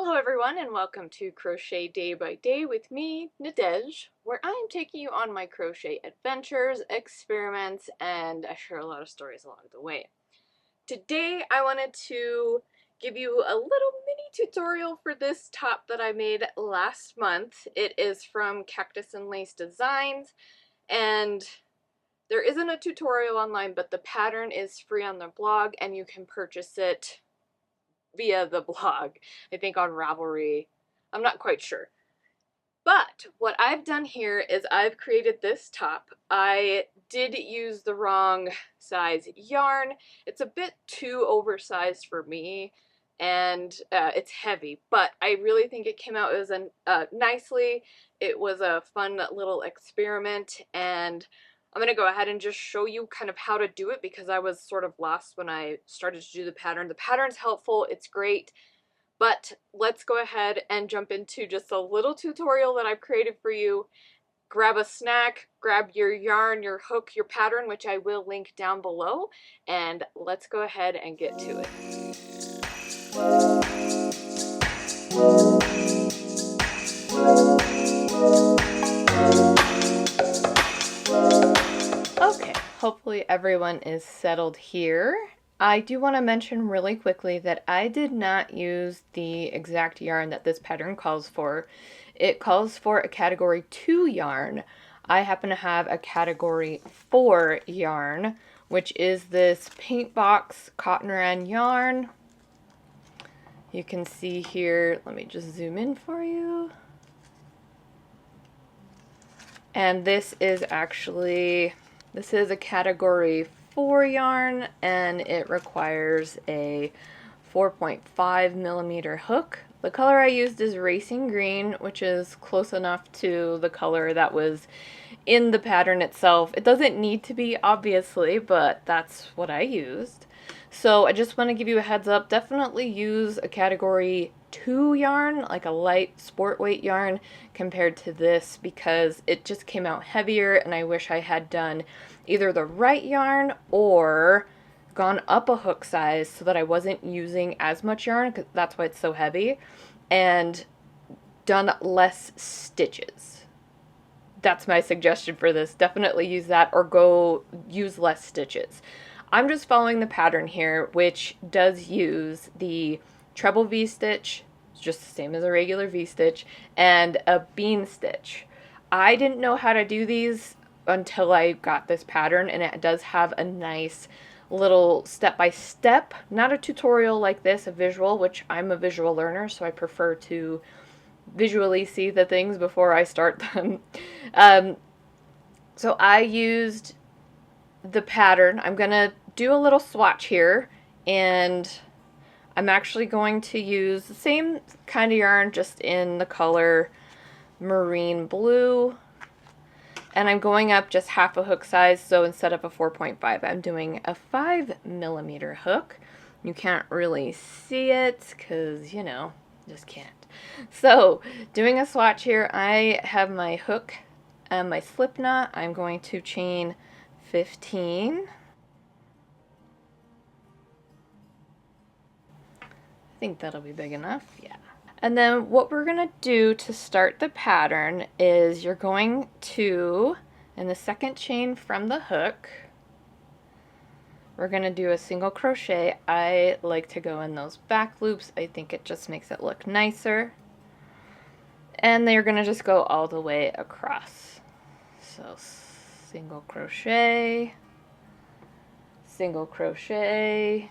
Hello everyone and welcome to Crochet Day by Day with me, Nadej, where I am taking you on my crochet adventures, experiments, and I share a lot of stories along the way. Today I wanted to give you a little mini tutorial for this top that I made last month. It is from Cactus and Lace Designs, and there isn't a tutorial online, but the pattern is free on their blog and you can purchase it via the blog, I think on Ravelry. I'm not quite sure. But what I've done here is I've created this top. I did use the wrong size yarn. It's a bit too oversized for me, and it's heavy, but I really think it came out nicely. It was a fun little experiment, and I'm going to go ahead and just show you kind of how to do it because I was sort of lost when I started to do the pattern. The pattern's helpful, it's great, but let's go ahead and jump into just a little tutorial that I've created for you. Grab a snack, grab your yarn, your hook, your pattern, which I will link down below, and let's go ahead and get to it. Okay, hopefully everyone is settled here. I do want to mention really quickly that I did not use the exact yarn that this pattern calls for. It calls for a category 2 yarn. I happen to have a category 4 yarn, which is this paint box cotton rand yarn. You can see here, let me just zoom in for you. And this is a category 4 yarn, and it requires a 4.5 millimeter hook. The color I used is Racing Green, which is close enough to the color that was in the pattern itself. It doesn't need to be, obviously, but that's what I used. So I just want to give you a heads up, definitely use a category 2 yarn, like a light sport weight yarn, compared to this because it just came out heavier, and I wish I had done either the right yarn or gone up a hook size so that I wasn't using as much yarn, because that's why it's so heavy, and done less stitches. That's my suggestion for this. Definitely use that or go use less stitches. I'm just following the pattern here, which does use the treble V-stitch, just the same as a regular V-stitch, and a bean stitch. I didn't know how to do these until I got this pattern, and it does have a nice little step-by-step, not a tutorial like this, a visual, which I'm a visual learner, so I prefer to visually see the things before I start them. So I used the pattern. I'm gonna do a little swatch here, and I'm actually going to use the same kind of yarn, just in the color marine blue, and I'm going up just half a hook size. So instead of a 4.5, I'm doing a 5 millimeter hook. You can't really see it because, you know, just can't. So doing a swatch here, I have my hook and my slip knot. I'm going to chain 15. I think that'll be big enough, yeah. And then what we're gonna do to start the pattern is you're going to, in the second chain from the hook, we're gonna do a single crochet. I like to go in those back loops. I think it just makes it look nicer. And then you're gonna just go all the way across. So single crochet, single crochet,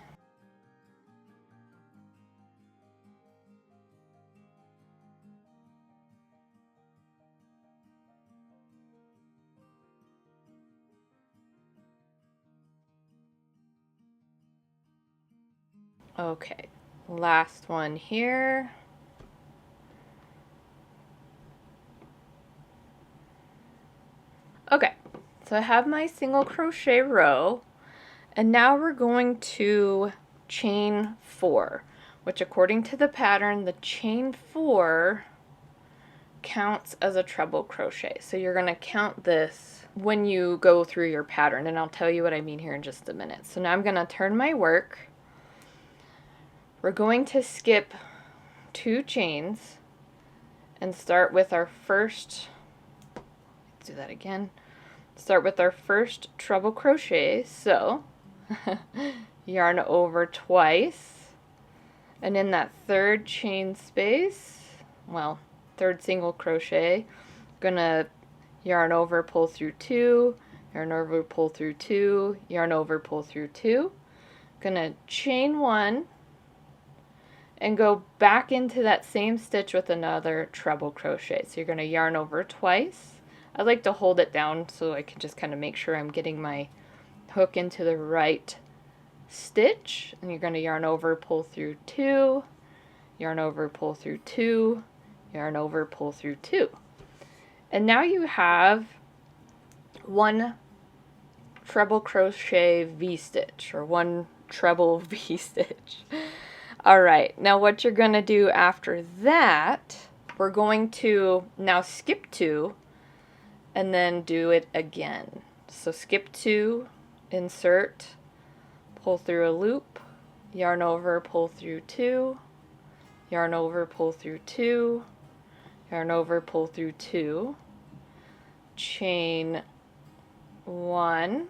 okay, last one here. Okay, so I have my single crochet row, and now we're going to chain 4, which according to the pattern, the chain 4 counts as a treble crochet. So you're going to count this when you go through your pattern, and I'll tell you what I mean here in just a minute. So now I'm going to turn my work. We're going to skip 2 chains and start with our first, let's do that again, start with our first treble crochet. So yarn over twice, and in that third chain space, well, third single crochet, gonna yarn over, pull through 2, yarn over, pull through 2, yarn over, pull through 2, gonna chain 1 and go back into that same stitch with another treble crochet. So you're going to yarn over twice. I like to hold it down so I can just kind of make sure I'm getting my hook into the right stitch. And you're going to yarn over, pull through 2, yarn over, pull through 2, yarn over, pull through 2. And now you have one treble crochet V-stitch, or one treble V-stitch. Alright, now what you're going to do after that, we're going to now skip 2 and then do it again. So skip 2, insert, pull through a loop, yarn over, pull through 2, yarn over, pull through 2, yarn over, pull through 2, chain 1,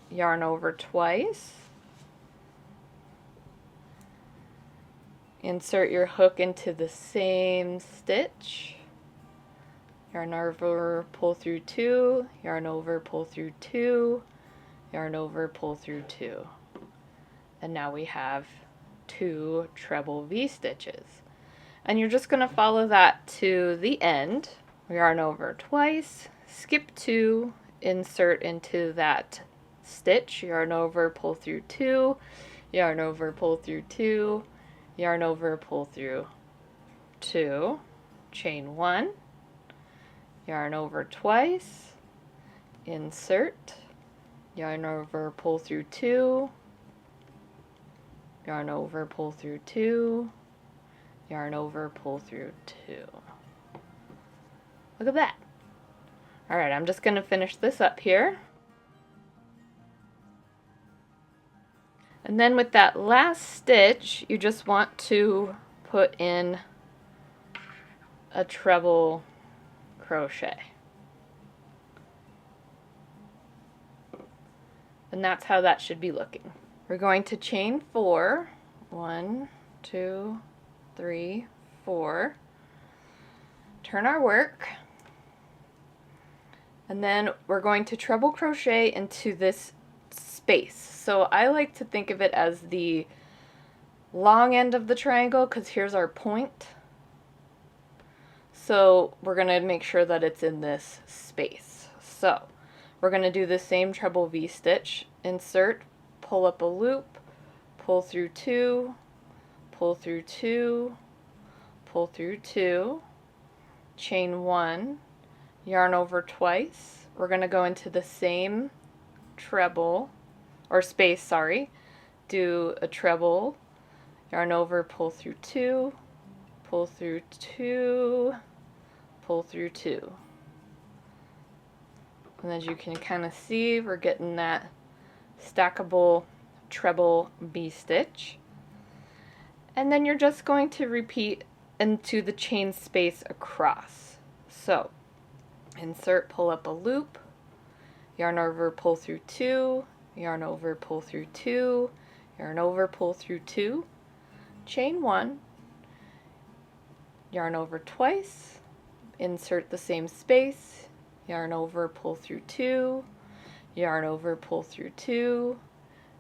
yarn over twice, insert your hook into the same stitch, yarn over, pull through 2, yarn over, pull through 2, yarn over, pull through 2. And now we have 2 treble V stitches. And you're just going to follow that to the end. Yarn over twice, skip 2, insert into that stitch, yarn over, pull through 2, yarn over, pull through 2, yarn over, pull through 2, chain 1, yarn over twice, insert, yarn over, pull through 2, yarn over, pull through 2, yarn over, pull through 2. Look at that. Alright, I'm just going to finish this up here. And then with that last stitch, you just want to put in a treble crochet. And that's how that should be looking. We're going to chain 4. 1, 2, 3, 4. Turn our work. And then we're going to treble crochet into this space. So I like to think of it as the long end of the triangle, because here's our point. So we're going to make sure that it's in this space. So we're going to do the same treble V stitch, insert, pull up a loop, pull through 2, pull through 2, pull through 2, chain 1, yarn over twice. We're going to go into the same treble, or space, sorry, do a treble, yarn over, pull through 2, pull through 2, pull through 2. And as you can kind of see, we're getting that stackable treble V stitch. And then you're just going to repeat into the chain space across. So insert, pull up a loop, yarn over, pull through 2, yarn over, pull through 2, yarn over, pull through 2, chain 1, yarn over twice, insert the same space, yarn over, pull through 2, yarn over, pull through 2,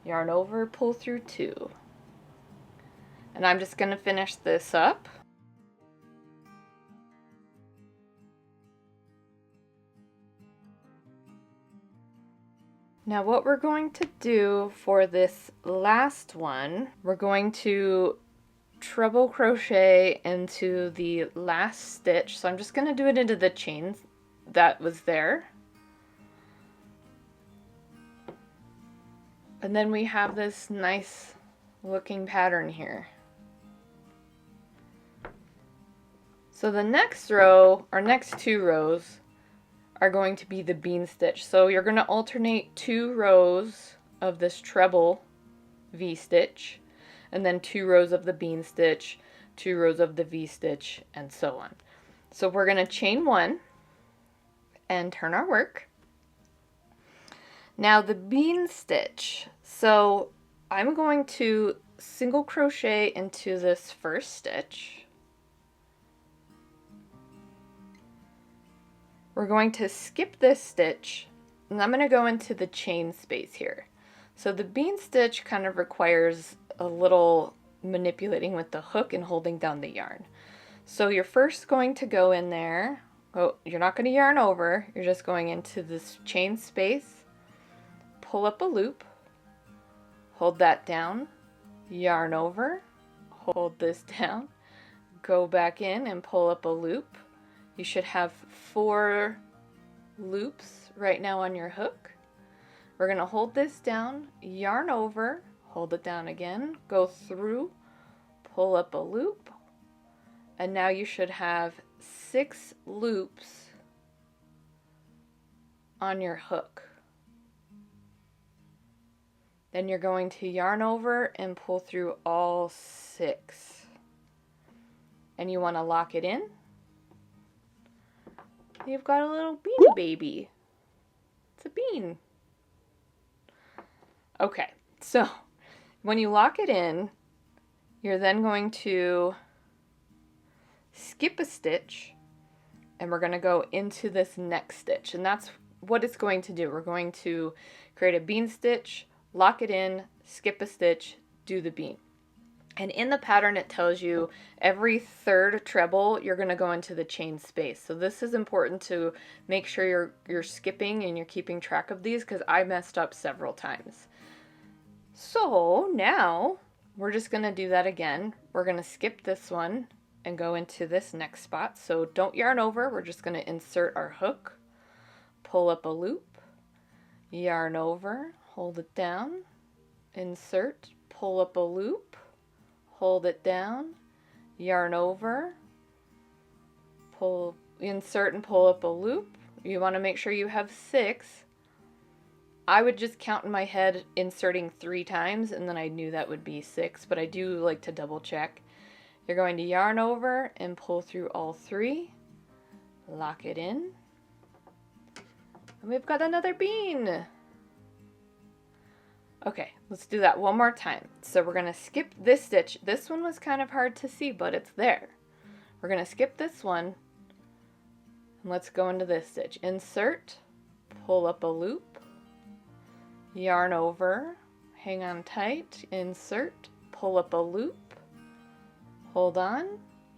yarn over, pull through 2. And I'm just going to finish this up. Now what we're going to do for this last one, we're going to treble crochet into the last stitch. So I'm just going to do it into the chain that was there. And then we have this nice looking pattern here. So the next row, or next 2 rows, are going to be the bean stitch. So you're going to alternate 2 rows of this treble V stitch, and then 2 rows of the bean stitch, 2 rows of the V-stitch, and so on. So we're going to chain 1 and turn our work. Now the bean stitch. So I'm going to single crochet into this first stitch. We're going to skip this stitch, and I'm going to go into the chain space here. So the bean stitch kind of requires a little manipulating with the hook and holding down the yarn. So you're first going to go in there. Oh, you're not going to yarn over, you're just going into this chain space, pull up a loop, hold that down, yarn over, hold this down, go back in and pull up a loop. You should have 4 loops right now on your hook. We're going to hold this down, yarn over, hold it down again, go through, pull up a loop, and now you should have 6 loops on your hook. Then you're going to yarn over and pull through all 6. And you want to lock it in. You've got a little beanie baby. It's a bean. Okay, so when you lock it in, you're then going to skip a stitch, and we're going to go into this next stitch, and that's what it's going to do. We're going to create a bean stitch, lock it in, skip a stitch, do the bean. And in the pattern it tells you every 3rd treble you're going to go into the chain space. So this is important to make sure you're skipping and you're keeping track of these, because I messed up several times. So now we're just going to do that again. We're going to skip this one and go into this next spot. So don't yarn over, we're just going to insert our hook, pull up a loop, yarn over, hold it down, insert, pull up a loop, hold it down, yarn over, pull, insert and pull up a loop. You want to make sure you have 6. I would just count in my head inserting 3 times, and then I knew that would be 6, but I do like to double check. You're going to yarn over and pull through all 3, lock it in, and we've got another bean. Okay, let's do that one more time. So we're going to skip this stitch. This one was kind of hard to see, but it's there. We're going to skip this one, and let's go into this stitch. Insert, pull up a loop, yarn over, hang on tight, insert, pull up a loop, hold on,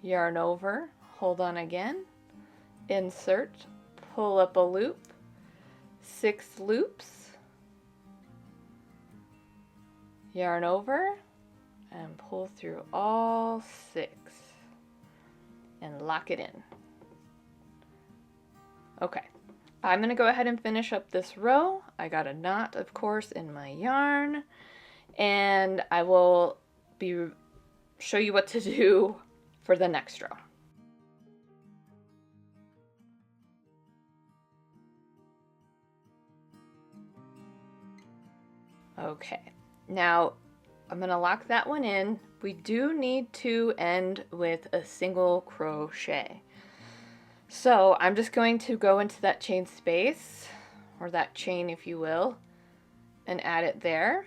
yarn over, hold on again, insert, pull up a loop, 6 loops, yarn over, and pull through all 6, and lock it in. Okay, I'm going to go ahead and finish up this row. I got a knot, of course, in my yarn, and I will show you what to do for the next row. Okay, now I'm going to lock that one in. We do need to end with a single crochet. So I'm just going to go into that chain space, or that chain if you will, and add it there.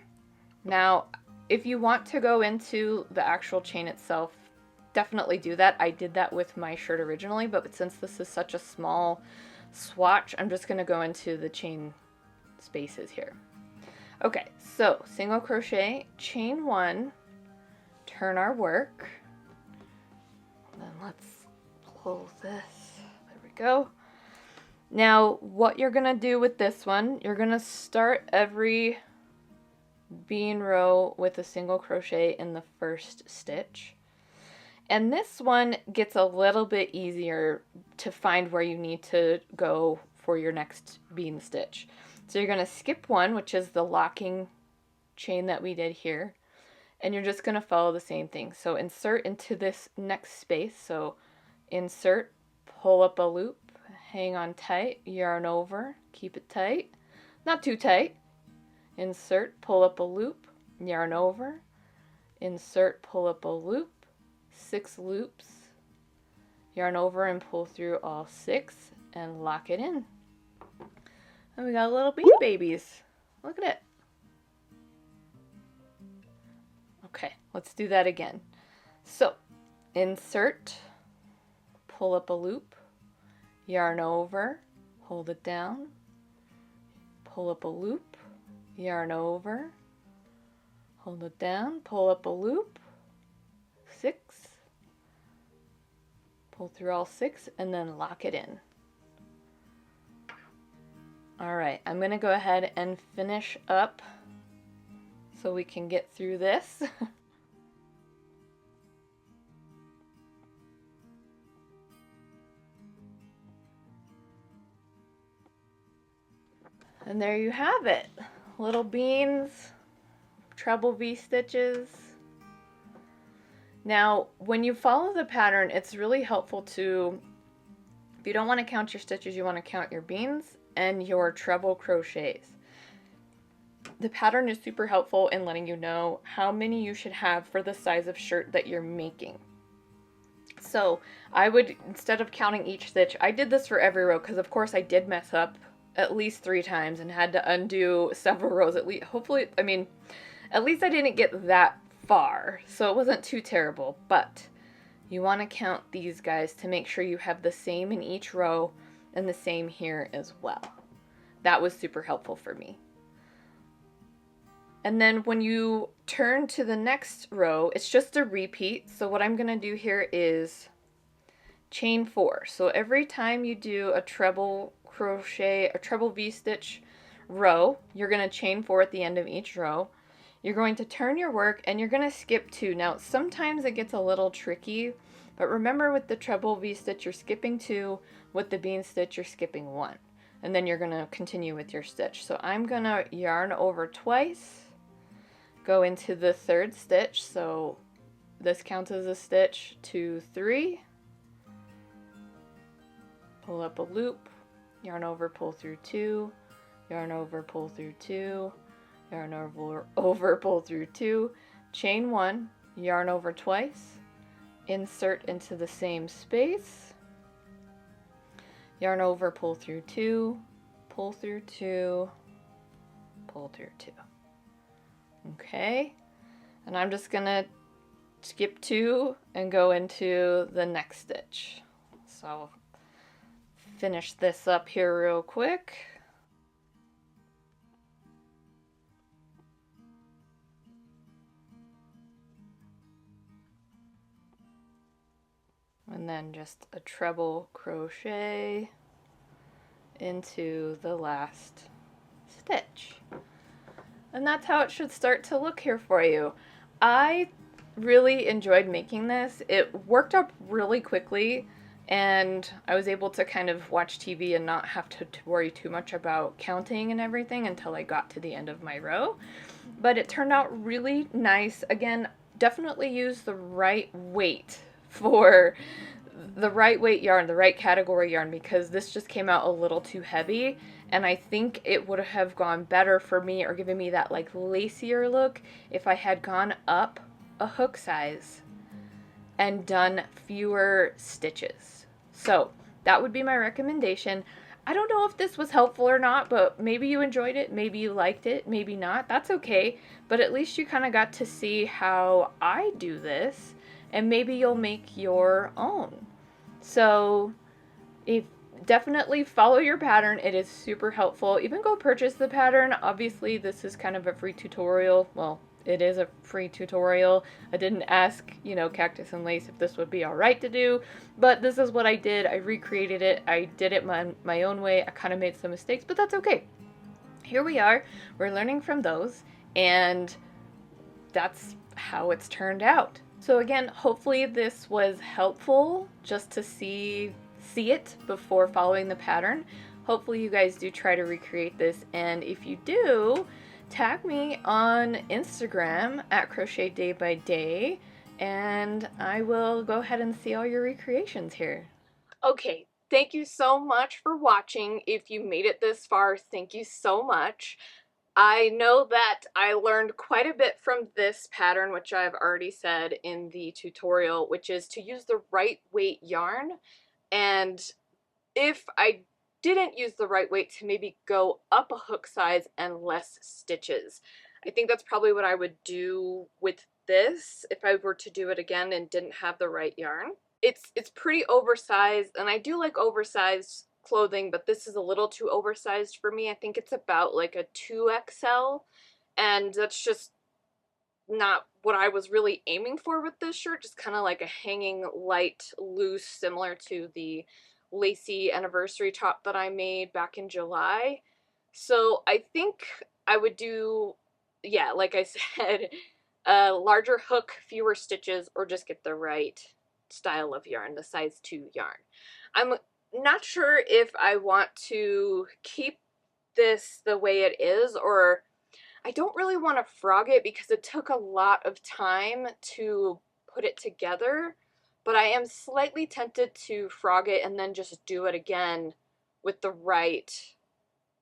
Now if you want to go into the actual chain itself, definitely do that. I did that with my shirt originally, but since this is such a small swatch, I'm just going to go into the chain spaces here. Okay, so single crochet, chain 1, turn our work, then let's pull this. There we go. Now what you're gonna do with this one, you're gonna start every bean row with a single crochet in the first stitch, and this one gets a little bit easier to find where you need to go for your next bean stitch. So you're going to skip one, which is the locking chain that we did here, and you're just going to follow the same thing. So insert into this next space. So insert, pull up a loop, hang on tight, yarn over, keep it tight, not too tight. Insert, pull up a loop, yarn over, insert, pull up a loop, 6 loops, yarn over and pull through all 6 and lock it in. And we got little bead babies. Look at it. Okay, let's do that again. So, insert, pull up a loop, yarn over, hold it down, pull up a loop, yarn over, hold it down, pull up a loop, 6, pull through all 6, and then lock it in. Alright, I'm going to go ahead and finish up so we can get through this. And there you have it. Little beans, treble V stitches. Now, when you follow the pattern, it's really helpful to, if you don't want to count your stitches, you want to count your beans and your treble crochets. The pattern is super helpful in letting you know how many you should have for the size of shirt that you're making. So I would, instead of counting each stitch, I did this for every row because of course I did mess up at least 3 times and had to undo several rows at least. Hopefully, I mean, at least I didn't get that far, so it wasn't too terrible, but you want to count these guys to make sure you have the same in each row and the same here as well. That was super helpful for me. And then when you turn to the next row, it's just a repeat. So what I'm going to do here is chain 4. So every time you do a treble crochet, a treble V-stitch row, you're going to chain 4 at the end of each row. You're going to turn your work and you're going to skip 2. Now sometimes it gets a little tricky, but remember with the treble V-stitch you're skipping 2, with the bean stitch you're skipping 1. And then you're going to continue with your stitch. So I'm going to yarn over twice, go into the 3rd stitch, so this counts as a stitch, 2, 3, pull up a loop, yarn over, pull through 2, yarn over, pull through 2, yarn over, pull through 2, chain 1, yarn over twice, insert into the same space, yarn over, pull through 2, pull through 2, pull through 2. Okay, and I'm just gonna skip 2 and go into the next stitch. So I'll finish this up here real quick. And then just a treble crochet into the last stitch. And that's how it should start to look here for you. I really enjoyed making this. It worked up really quickly and I was able to kind of watch TV and not have to worry too much about counting and everything until I got to the end of my row. But it turned out really nice. Again, definitely use the right weight for the right weight yarn, the right category yarn, because this just came out a little too heavy, and I think it would have gone better for me or given me that like lacier look if I had gone up a hook size and done fewer stitches. So that would be my recommendation. I don't know if this was helpful or not, but maybe you enjoyed it, maybe you liked it, maybe not. That's okay, but at least you kind of got to see how I do this, and maybe you'll make your own. So if definitely follow your pattern. It is super helpful. Even go purchase the pattern. Obviously this is kind of a free tutorial. Well, it is a free tutorial. I didn't ask, you know, Cactus and Lace if this would be alright to do, but this is what I did. I recreated it. I did it my own way. I kind of made some mistakes, but that's okay. Here we are. We're learning from those, and that's how it's turned out. So again, hopefully this was helpful just to see it before following the pattern. Hopefully you guys do try to recreate this, and if you do, tag me on Instagram at Crochet Day by Day, and I will go ahead and see all your recreations here. Okay, thank you so much for watching. If you made it this far, thank you so much. I know that I learned quite a bit from this pattern, which I've already said in the tutorial, which is to use the right weight yarn. And if I didn't use the right weight, to maybe go up a hook size and less stitches. I think that's probably what I would do with this if I were to do it again and didn't have the right yarn. It's pretty oversized, and I do like oversized clothing, but this is a little too oversized for me. I think it's about like a 2XL, and that's just not what I was really aiming for with this shirt. Just kind of like a hanging light loose, similar to the lacy anniversary top that I made back in July. So I think I would do, yeah, like I said, a larger hook, fewer stitches, or just get the right style of yarn, the size 2 yarn. I'm not sure if I want to keep this the way it is, or I don't really want to frog it because it took a lot of time to put it together, but I am slightly tempted to frog it and then just do it again with the right,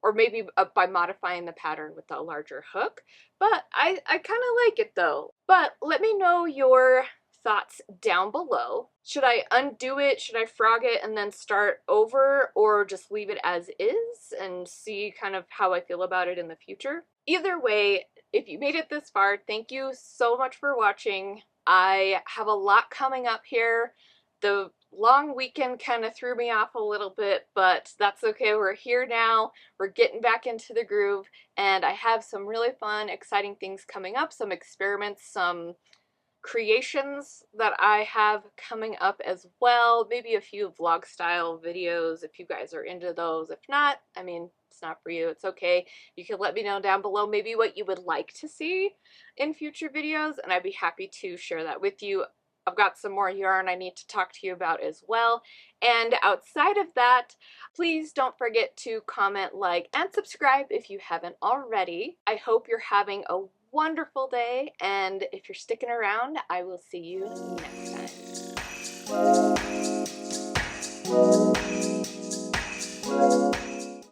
or maybe by modifying the pattern with a larger hook. But I kind of like it though. But let me know your thoughts down below. Should I undo it? Should I frog it and then start over, or just leave it as is and see kind of how I feel about it in the future? Either way, if you made it this far, thank you so much for watching. I have a lot coming up here. The long weekend kind of threw me off a little bit, but that's okay. We're here now. We're getting back into the groove, and I have some really fun, exciting things coming up, some experiments, some creations that I have coming up as well. Maybe a few vlog style videos if you guys are into those. If not, I mean, it's not for you. It's okay. You can let me know down below maybe what you would like to see in future videos, and I'd be happy to share that with you. I've got some more yarn I need to talk to you about as well. And outside of that, please don't forget to comment, like, and subscribe if you haven't already. I hope you're having a wonderful day, and if you're sticking around, I will see you next time.